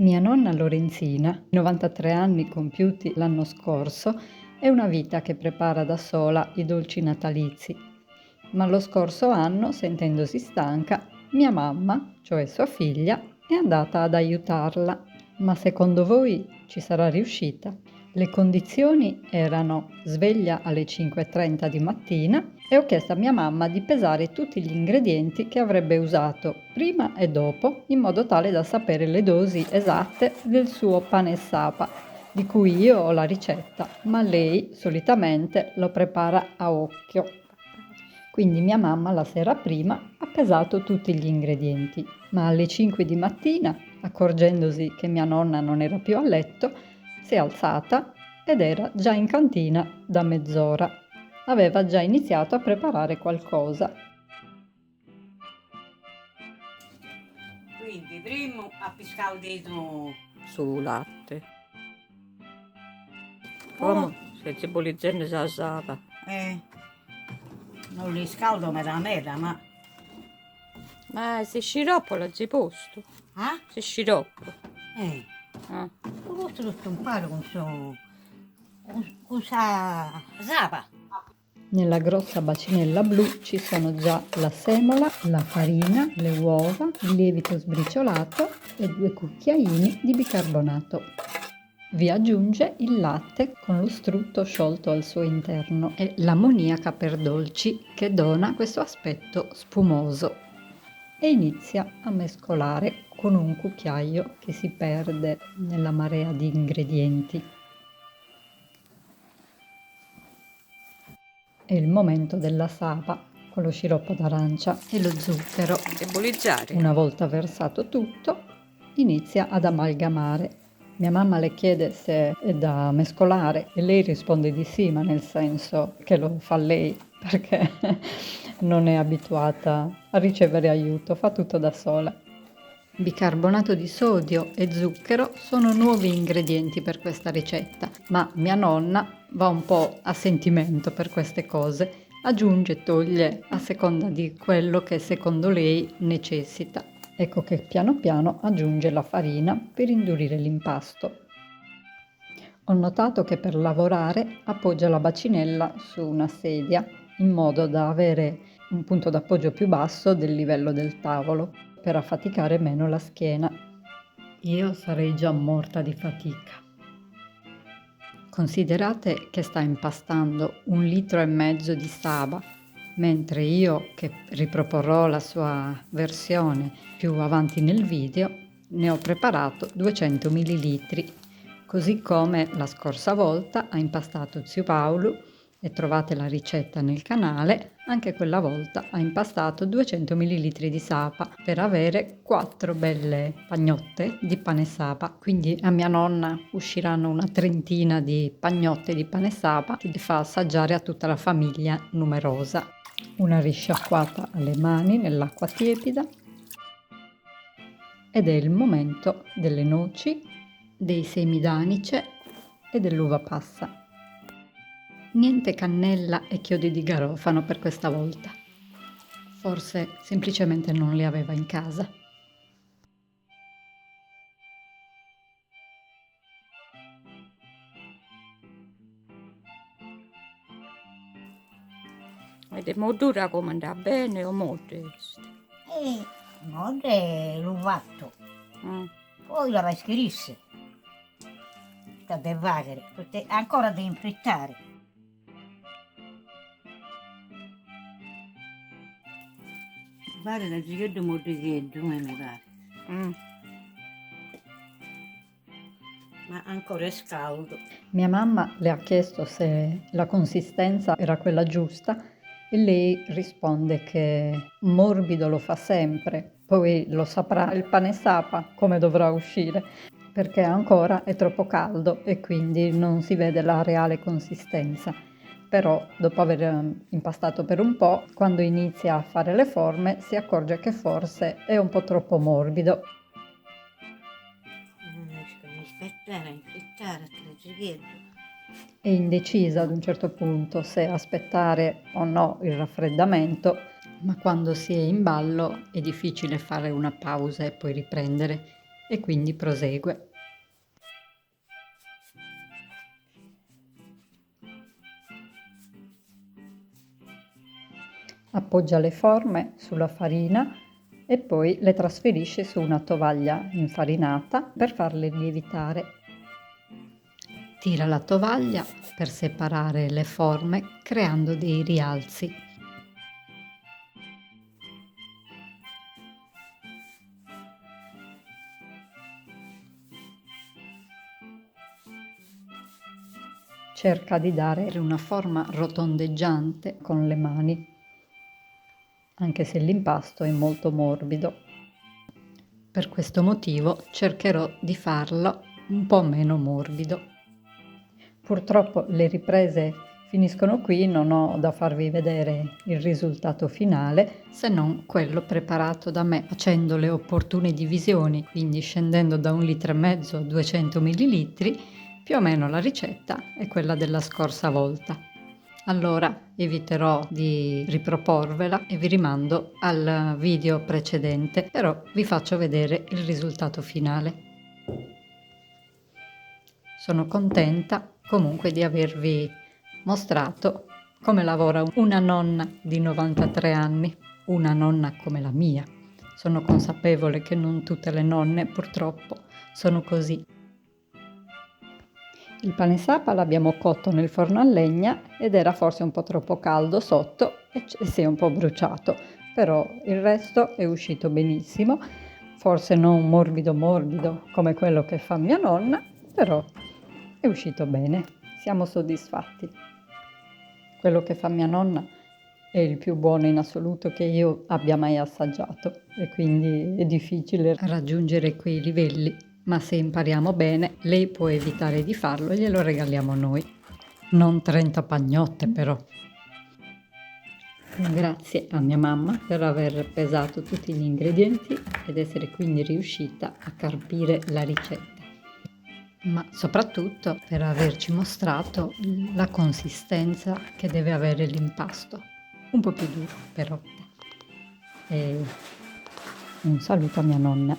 Mia nonna Lorenzina, 93 anni compiuti l'anno scorso, è una vita che prepara da sola i dolci natalizi. Ma lo scorso anno, sentendosi stanca, mia mamma, cioè sua figlia, è andata ad aiutarla. Ma secondo voi ci sarà riuscita? Le condizioni erano sveglia alle 5:30 di mattina e ho chiesto a mia mamma di pesare tutti gli ingredienti che avrebbe usato prima e dopo, in modo tale da sapere le dosi esatte del suo pane e sapa, di cui io ho la ricetta, ma lei solitamente lo prepara a occhio. Quindi mia mamma la sera prima ha pesato tutti gli ingredienti, ma alle 5 di mattina, accorgendosi che mia nonna non era più a letto, si è alzata ed era già in cantina da mezz'ora. Aveva già iniziato a preparare qualcosa. Quindi prima appiscavo dentro Sul latte. oh, Come se ci bollizzenne già sava. non li scaldo me la mela, Ma se sciroppo l'ha già posto? ah? Se sciroppo. Ho fatto tutto un paro con sa zapa. Nella grossa bacinella blu ci sono già la semola, la farina, le uova, il lievito sbriciolato e 2 cucchiaini di bicarbonato. Vi aggiunge il latte con lo strutto sciolto al suo interno e l'ammoniaca per dolci che dona questo aspetto spumoso. E inizia a mescolare con un cucchiaio che si perde nella marea di ingredienti. È il momento della sapa con lo sciroppo d'arancia e lo zucchero. E bollizzare. Una volta versato tutto, inizia ad amalgamare. Mia mamma le chiede se è da mescolare e lei risponde di sì, ma nel senso che lo fa lei perché non è abituata a ricevere aiuto, fa tutto da sola. Bicarbonato di sodio e zucchero sono nuovi ingredienti per questa ricetta, ma mia nonna va un po' a sentimento per queste cose, aggiunge e toglie a seconda di quello che secondo lei necessita. Ecco che piano piano aggiunge la farina per indurire l'impasto. Ho notato che per lavorare appoggia la bacinella su una sedia in modo da avere un punto d'appoggio più basso del livello del tavolo per affaticare meno la schiena. Io sarei già morta di fatica. Considerate che sta impastando 1,5 litri di saba, mentre io, che riproporrò la sua versione più avanti nel video, ne ho preparato 200 millilitri, così come la scorsa volta ha impastato zio Paolo, e trovate la ricetta nel canale, anche quella volta ha impastato 200 millilitri di sapa per avere 4 belle pagnotte di pane sapa. Quindi a mia nonna usciranno una trentina di pagnotte di pane sapa che fa assaggiare a tutta la famiglia numerosa. Una risciacquata alle mani nell'acqua tiepida ed è il momento delle noci, dei semi d'anice e dell'uva passa. Niente cannella e chiodi di garofano per questa volta. Forse semplicemente non li aveva in casa. Ed è dura come andrà bene o modesta? Non l'ho fatto. Poi la vai scrisse. Da devagare, perché ancora devi infrittare. Pare da gigante mordighetto, mi pare. Ma ancora è scaldo. Mia mamma le ha chiesto se la consistenza era quella giusta e lei risponde che morbido lo fa sempre, poi lo saprà il pane sapa come dovrà uscire, perché ancora è troppo caldo e quindi non si vede la reale consistenza. Però dopo aver impastato per un po', quando inizia a fare le forme si accorge che forse è un po' troppo morbido. Infrittare tre gigante. È indecisa ad un certo punto se aspettare o no il raffreddamento, ma quando si è in ballo è difficile fare una pausa e poi riprendere. e quindi prosegue. Appoggia le forme sulla farina e poi le trasferisce su una tovaglia infarinata per farle lievitare. Tira la tovaglia per separare le forme creando dei rialzi. Cerca di dare una forma rotondeggiante con le mani, anche se l'impasto è molto morbido. Per questo motivo cercherò di farlo un po' meno morbido. Purtroppo le riprese finiscono qui, non ho da farvi vedere il risultato finale, se non quello preparato da me, facendo le opportune divisioni, quindi scendendo da 1,5 litri a 200 millilitri, più o meno la ricetta è quella della scorsa volta. Allora eviterò di riproporvela e vi rimando al video precedente, però vi faccio vedere il risultato finale. Sono contenta comunque di avervi mostrato come lavora una nonna di 93 anni, una nonna come la mia. Sono consapevole che non tutte le nonne purtroppo sono così. Il pane sapa l'abbiamo cotto nel forno a legna ed era forse un po' troppo caldo sotto e si è un po' bruciato, però il resto è uscito benissimo, forse non morbido morbido come quello che fa mia nonna, però è uscito bene, siamo soddisfatti. Quello che fa mia nonna è il più buono in assoluto che io abbia mai assaggiato e quindi è difficile raggiungere quei livelli. Ma se impariamo bene, lei può evitare di farlo e glielo regaliamo noi. Non 30 pagnotte però. Grazie a mia mamma per aver pesato tutti gli ingredienti ed essere quindi riuscita a carpire la ricetta. Ma soprattutto per averci mostrato la consistenza che deve avere l'impasto. Un po' più duro però. E un saluto a mia nonna.